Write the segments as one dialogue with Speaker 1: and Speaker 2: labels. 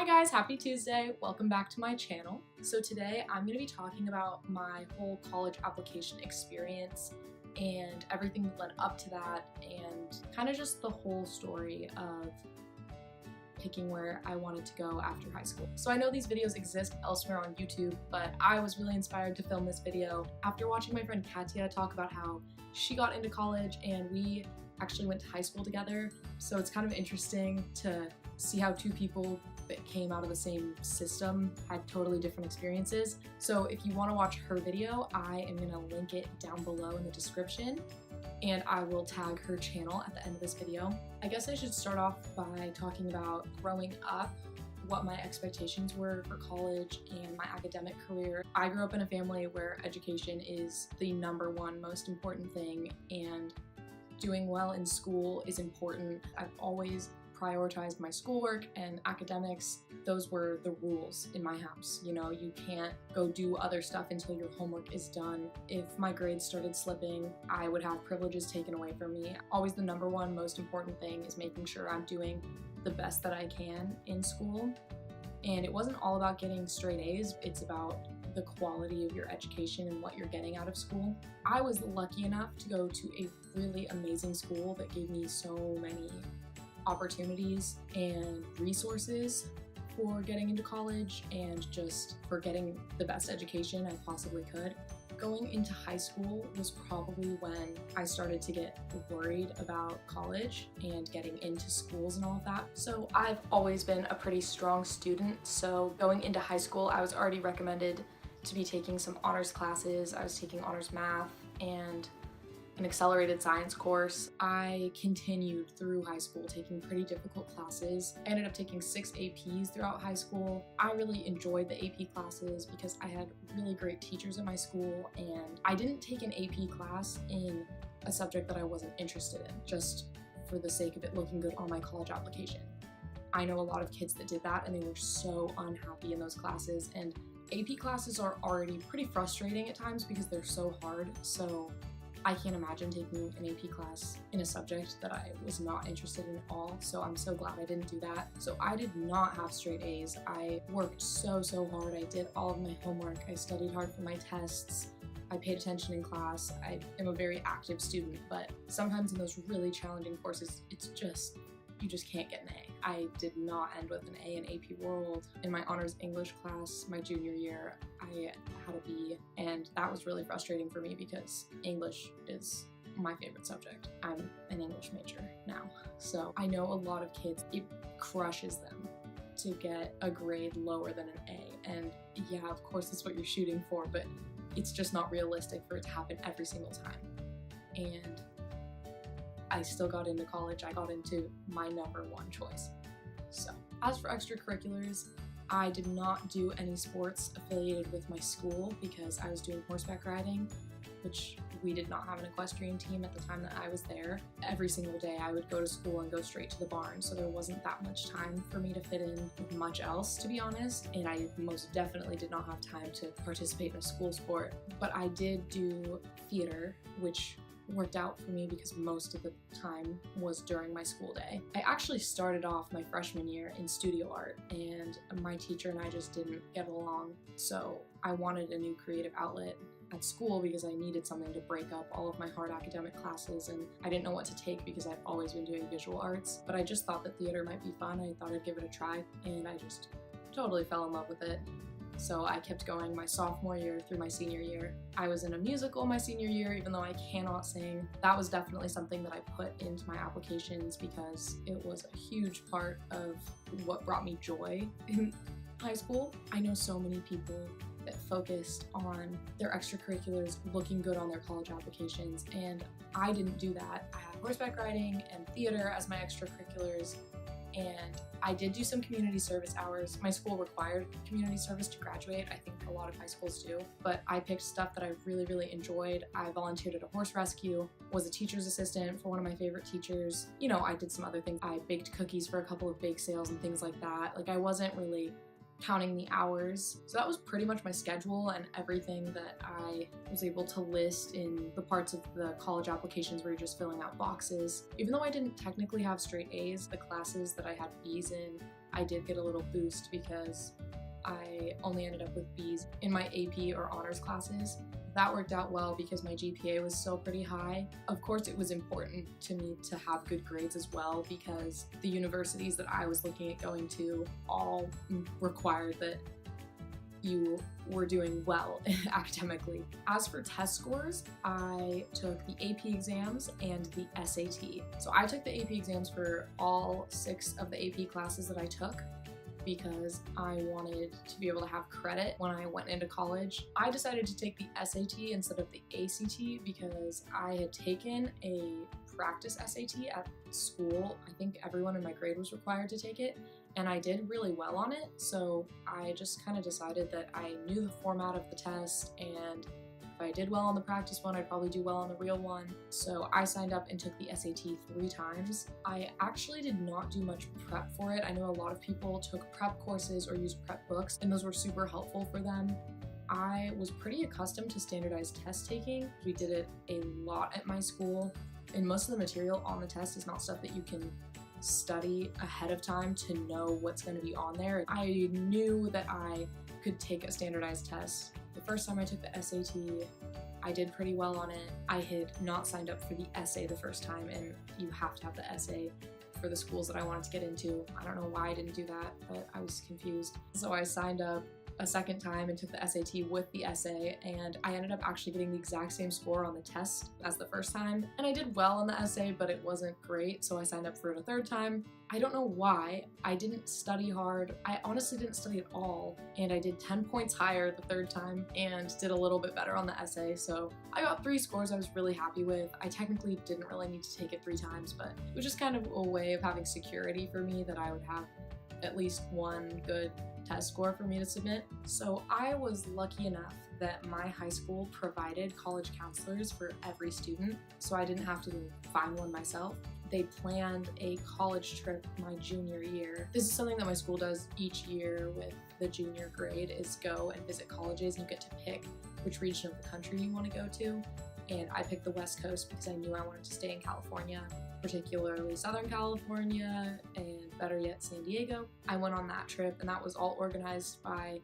Speaker 1: Hi guys, happy Tuesday. Welcome back to my channel. So today I'm going to be talking about my whole college application experience and everything that led up to that and kind of just the whole story of picking where I wanted to go after high school. So I know these videos exist elsewhere on YouTube, but I was really inspired to film this video after watching my friend Katya talk about how she got into college and we actually went to high school together. So it's kind of interesting to see how two people that came out of the same system had totally different experiences. So if you want to watch her video, I am going to link it down below in the description, and I will tag her channel at the end of this video. I guess I should start off by talking about growing up, what my expectations were for college and my academic career. I grew up in a family where education is the #1 most important thing, and doing well in school is important. I've always prioritized my schoolwork and academics. Those were the rules in my house. You know, you can't go do other stuff until your homework is done. If my grades started slipping, I would have privileges taken away from me. Always the #1 most important thing is making sure I'm doing the best that I can in school. And it wasn't all about getting straight A's, it's about the quality of your education and what you're getting out of school. I was lucky enough to go to a really amazing school that gave me so many opportunities and resources for getting into college and just for getting the best education I possibly could. Going into high school was probably when I started to get worried about college and getting into schools and all of that. So I've always been a pretty strong student, so going into high school I was already recommended to be taking some honors classes. I was taking honors math and an accelerated science course. I continued through high school taking pretty difficult classes. I ended up taking 6 APs throughout high school. I really enjoyed the AP classes because I had really great teachers at my school, and I didn't take an AP class in a subject that I wasn't interested in, just for the sake of it looking good on my college application. I know a lot of kids that did that and they were so unhappy in those classes, and AP classes are already pretty frustrating at times because they're so hard, so I can't imagine taking an AP class in a subject that I was not interested in at all, so I'm so glad I didn't do that. So I did not have straight A's. I worked so hard. I did all of my homework. I studied hard for my tests. I paid attention in class. I am a very active student, but sometimes in those really challenging courses, you just can't get an A. I did not end with an A in AP World. In my honors English class, my junior year, I had a B, and that was really frustrating for me because English is my favorite subject. I'm an English major now, so I know a lot of kids, it crushes them to get a grade lower than an A, and yeah, of course that's what you're shooting for, but it's just not realistic for it to happen every single time. And I still got into college. I got into my #1 choice. So, as for extracurriculars, I did not do any sports affiliated with my school because I was doing horseback riding, which we did not have an equestrian team at the time that I was there. Every single day I would go to school and go straight to the barn, so there wasn't that much time for me to fit in with much else, to be honest, and I most definitely did not have time to participate in a school sport. But I did do theater, which worked out for me because most of the time was during my school day. I actually started off my freshman year in studio art, and my teacher and I just didn't get along, so I wanted a new creative outlet at school because I needed something to break up all of my hard academic classes, and I didn't know what to take because I've always been doing visual arts, but I just thought that theater might be fun. I thought I'd give it a try, and I just totally fell in love with it. So I kept going my sophomore year through my senior year. I was in a musical my senior year, even though I cannot sing. That was definitely something that I put into my applications because it was a huge part of what brought me joy in high school. I know so many people that focused on their extracurriculars looking good on their college applications, and I didn't do that. I had horseback riding and theater as my extracurriculars, and I did do some community service hours. My school required community service to graduate. I think a lot of high schools do, but I picked stuff that I really enjoyed. I volunteered at a horse rescue, was a teacher's assistant for one of my favorite teachers. You know, I did some other things. I baked cookies for a couple of bake sales and things like that. Like, I wasn't really counting the hours. So that was pretty much my schedule and everything that I was able to list in the parts of the college applications where you're just filling out boxes. Even though I didn't technically have straight A's, the classes that I had B's in I did get a little boost because I only ended up with B's in my AP or honors classes. That worked out well because my GPA was still pretty high. Of course, it was important to me to have good grades as well because the universities that I was looking at going to all required that you were doing well academically. As for test scores, I took the AP exams and the SAT. So I took the AP exams for all 6 of the AP classes that I took because I wanted to be able to have credit when I went into college. I decided to take the SAT instead of the ACT because I had taken a practice SAT at school. I think everyone in my grade was required to take it, and I did really well on it, so I just kind of decided that I knew the format of the test, and if I did well on the practice one, I'd probably do well on the real one. So I signed up and took the SAT 3 times. I actually did not do much prep for it. I know a lot of people took prep courses or used prep books, and those were super helpful for them. I was pretty accustomed to standardized test taking. We did it a lot at my school, and most of the material on the test is not stuff that you can study ahead of time to know what's going to be on there. I knew that I could take a standardized test. The first time I took the SAT, I did pretty well on it. I had not signed up for the essay the first time, and you have to have the essay for the schools that I wanted to get into. I don't know why I didn't do that, but I was confused. So I signed up a second time and took the SAT with the essay, and I ended up actually getting the exact same score on the test as the first time. And I did well on the essay, but it wasn't great, so I signed up for it a third time. I don't know why. I didn't study hard. I honestly didn't study at all, and I did 10 points higher the third time and did a little bit better on the essay, so I got 3 scores I was really happy with. I technically didn't really need to take it 3 times, but it was just kind of a way of having security for me that I would have at least one good test score for me to submit. So I was lucky enough that my high school provided college counselors for every student, so I didn't have to find one myself. They planned a college trip my junior year. This is something that my school does each year with the junior grade, is go and visit colleges, and you get to pick which region of the country you want to go to. And I picked the West Coast because I knew I wanted to stay in California, particularly Southern California, and better yet, San Diego. I went on that trip, and that was all organized by,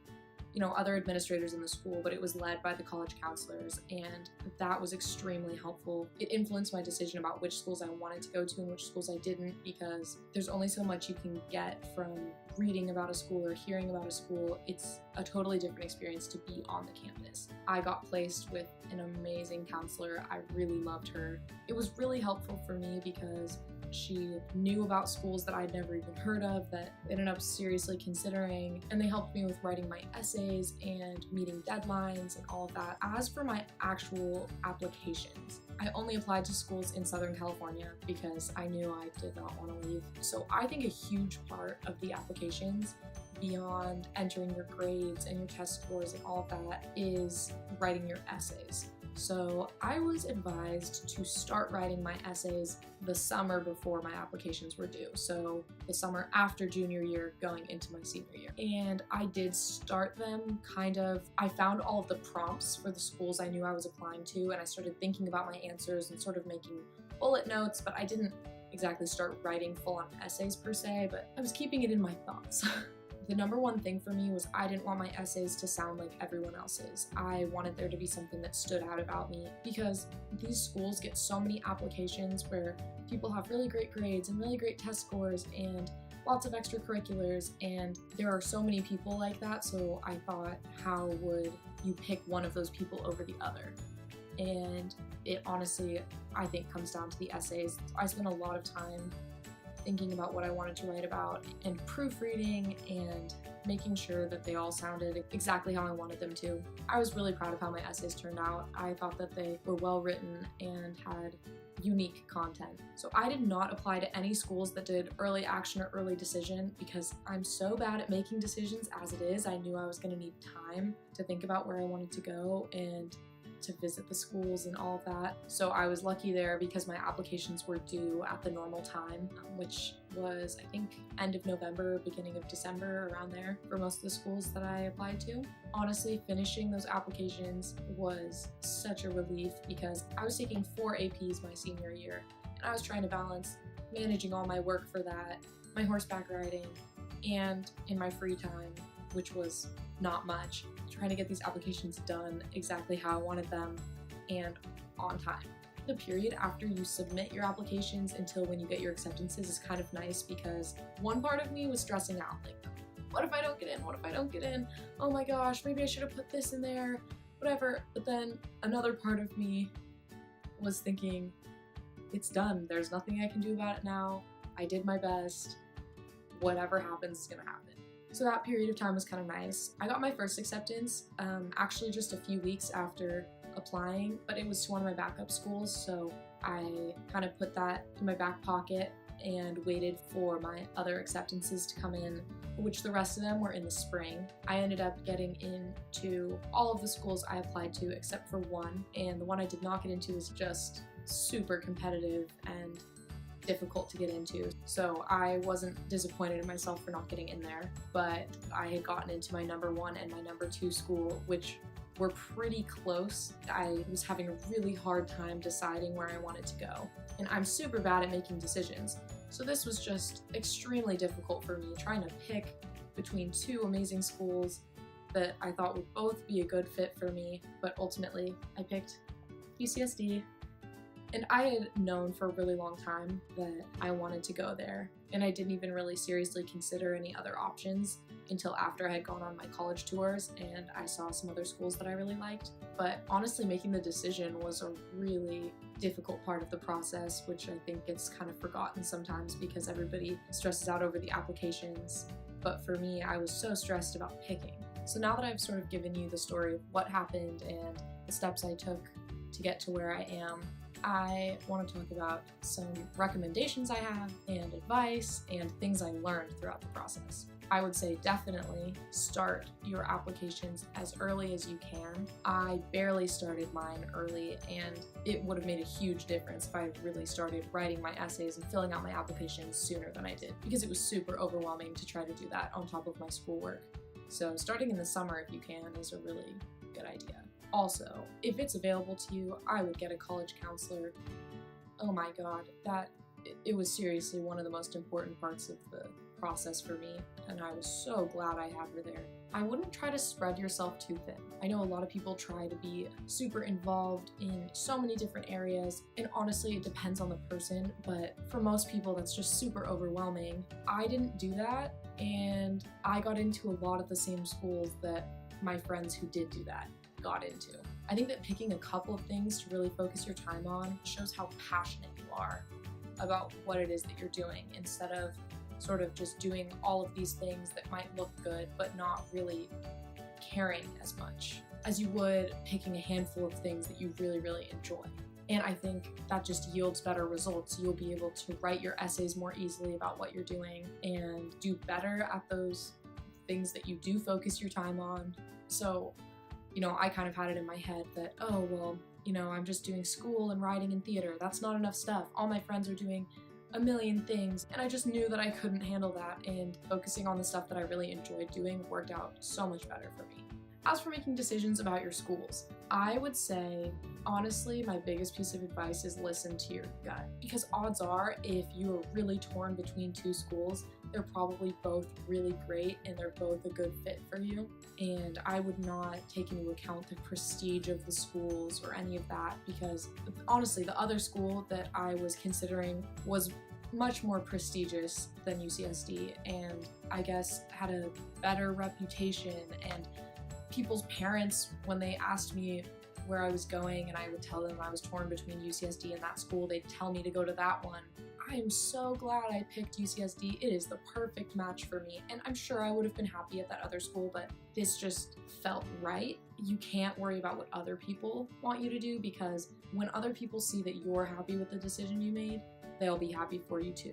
Speaker 1: other administrators in the school, but it was led by the college counselors, and that was extremely helpful. It influenced my decision about which schools I wanted to go to and which schools I didn't, because there's only so much you can get from reading about a school or hearing about a school. It's a totally different experience to be on the campus. I got placed with an amazing counselor. I really loved her. It was really helpful for me because she knew about schools that I'd never even heard of that I ended up seriously considering, and they helped me with writing my essays and meeting deadlines and all of that. As for my actual applications, I only applied to schools in Southern California because I knew I did not want to leave. So I think a huge part of the applications, beyond entering your grades and your test scores and all of that, is writing your essays. So I was advised to start writing my essays the summer before my applications were due. So the summer after junior year going into my senior year. And I did start them I found all of the prompts for the schools I knew I was applying to, and I started thinking about my answers and sort of making bullet notes, but I didn't exactly start writing full-on essays per se, but I was keeping it in my thoughts. The number one thing for me was I didn't want my essays to sound like everyone else's. I wanted there to be something that stood out about me, because these schools get so many applications where people have really great grades and really great test scores and lots of extracurriculars, and there are so many people like that, so I thought, how would you pick one of those people over the other? And it honestly, I think, comes down to the essays. I spent a lot of time thinking about what I wanted to write about and proofreading and making sure that they all sounded exactly how I wanted them to. I was really proud of how my essays turned out. I thought that they were well written and had unique content. So I did not apply to any schools that did early action or early decision because I'm so bad at making decisions as it is. I knew I was going to need time to think about where I wanted to go and to visit the schools and all of that. So I was lucky there because my applications were due at the normal time, which was, I think, end of November, beginning of December, around there for most of the schools that I applied to. Honestly, finishing those applications was such a relief because I was taking 4 APs my senior year, and I was trying to balance managing all my work for that, my horseback riding, and in my free time, which was not much, trying to get these applications done exactly how I wanted them and on time. The period after you submit your applications until when you get your acceptances is kind of nice, because one part of me was stressing out, like, what if I don't get in? What if I don't get in? Oh my gosh, maybe I should have put this in there, whatever. But then another part of me was thinking, it's done. There's nothing I can do about it now. I did my best. Whatever happens is gonna happen. So that period of time was kind of nice. I got my first acceptance actually just a few weeks after applying, but it was to one of my backup schools, so I kind of put that in my back pocket and waited for my other acceptances to come in, which the rest of them were in the spring. I ended up getting into all of the schools I applied to except for one, and the one I did not get into was just super competitive and difficult to get into. So I wasn't disappointed in myself for not getting in there, but I had gotten into my number 1 and my number 2 school, which were pretty close. I was having a really hard time deciding where I wanted to go, and I'm super bad at making decisions. So this was just extremely difficult for me, trying to pick between 2 amazing schools that I thought would both be a good fit for me, but ultimately I picked UCSD. And I had known for a really long time that I wanted to go there, and I didn't even really seriously consider any other options until after I had gone on my college tours and I saw some other schools that I really liked. But honestly, making the decision was a really difficult part of the process, which I think gets kind of forgotten sometimes because everybody stresses out over the applications. But for me, I was so stressed about picking. So now that I've sort of given you the story of what happened and the steps I took to get to where I am, I want to talk about some recommendations I have and advice and things I learned throughout the process. I would say definitely start your applications as early as you can. I barely started mine early, and it would have made a huge difference if I really started writing my essays and filling out my applications sooner than I did, because it was super overwhelming to try to do that on top of my schoolwork. So starting in the summer if you can is a really good idea. Also, if it's available to you, I would get a college counselor. Oh my god, it was seriously one of the most important parts of the process for me, and I was so glad I had her there. I wouldn't try to spread yourself too thin. I know a lot of people try to be super involved in so many different areas, and honestly it depends on the person, but for most people that's just super overwhelming. I didn't do that, and I got into a lot of the same schools that my friends who did do that got into. I think that picking a couple of things to really focus your time on shows how passionate you are about what it is that you're doing, instead of sort of just doing all of these things that might look good but not really caring as much as you would picking a handful of things that you really, really enjoy. And I think that just yields better results. You'll be able to write your essays more easily about what you're doing and do better at those things that you do focus your time on. So I kind of had it in my head that, oh, well, I'm just doing school and writing and theater. That's not enough stuff. All my friends are doing a million things. And I just knew that I couldn't handle that. And focusing on the stuff that I really enjoyed doing worked out so much better for me. As for making decisions about your schools, I would say, honestly, my biggest piece of advice is listen to your gut. Because odds are, if you are really torn between 2 schools, they're probably both really great and they're both a good fit for you. And I would not take into account the prestige of the schools or any of that, because honestly, the other school that I was considering was much more prestigious than UCSD, and I guess had a better reputation. And people's parents, when they asked me where I was going and I would tell them I was torn between UCSD and that school, they'd tell me to go to that one. I am so glad I picked UCSD. It is the perfect match for me, and I'm sure I would have been happy at that other school, but this just felt right. You can't worry about what other people want you to do, because when other people see that you're happy with the decision you made, they'll be happy for you too.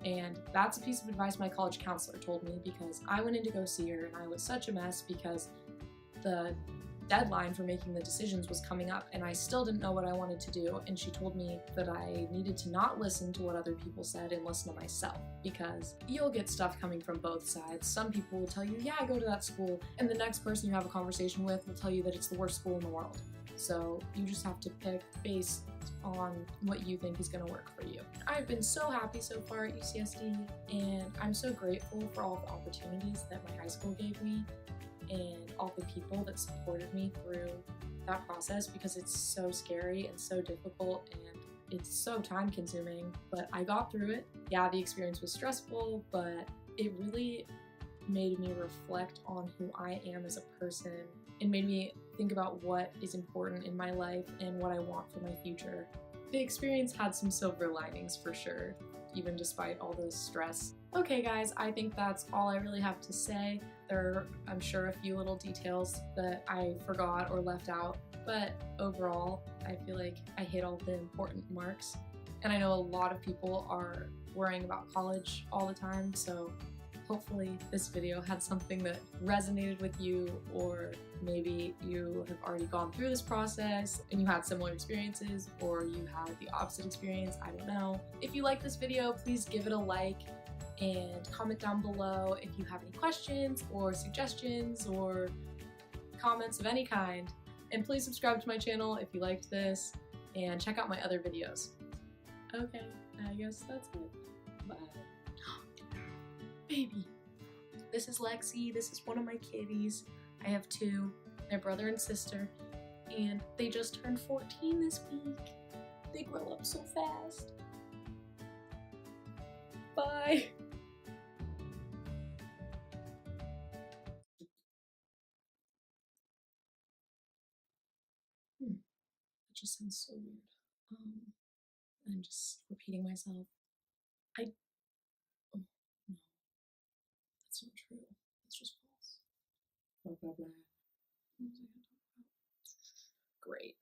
Speaker 1: And that's a piece of advice my college counselor told me, because I went in to go see her and I was such a mess because the deadline for making the decisions was coming up and I still didn't know what I wanted to do, and she told me that I needed to not listen to what other people said and listen to myself, because you'll get stuff coming from both sides. Some people will tell you, yeah, go to that school, and the next person you have a conversation with will tell you that it's the worst school in the world. So you just have to pick based on what you think is going to work for you. I've been so happy so far at UCSD, and I'm so grateful for all the opportunities that my high school gave me and all the people that supported me through that process, because it's so scary and so difficult and it's so time consuming, but I got through it. Yeah, the experience was stressful, but it really made me reflect on who I am as a person and made me think about what is important in my life and what I want for my future. The experience had some silver linings for sure, even despite all the stress. Okay guys, I think that's all I really have to say. There are, I'm sure, a few little details that I forgot or left out, but overall, I feel like I hit all the important marks. And I know a lot of people are worrying about college all the time, so hopefully this video had something that resonated with you, or maybe you have already gone through this process and you had similar experiences, or you had the opposite experience, I don't know. If you like this video, please give it a like and comment down below if you have any questions or suggestions or comments of any kind. And please subscribe to my channel if you liked this, and check out my other videos. Okay, I guess that's it. Bye. Baby. This is Lexi. This is one of my kitties. I have two, my brother and sister, and they just turned 14 this week. They grow up so fast. Bye. That just sounds so weird. I'm just repeating myself. Oh, no, that's not true. That's just false. Blah, blah, blah. What was I gonna talk about? Great.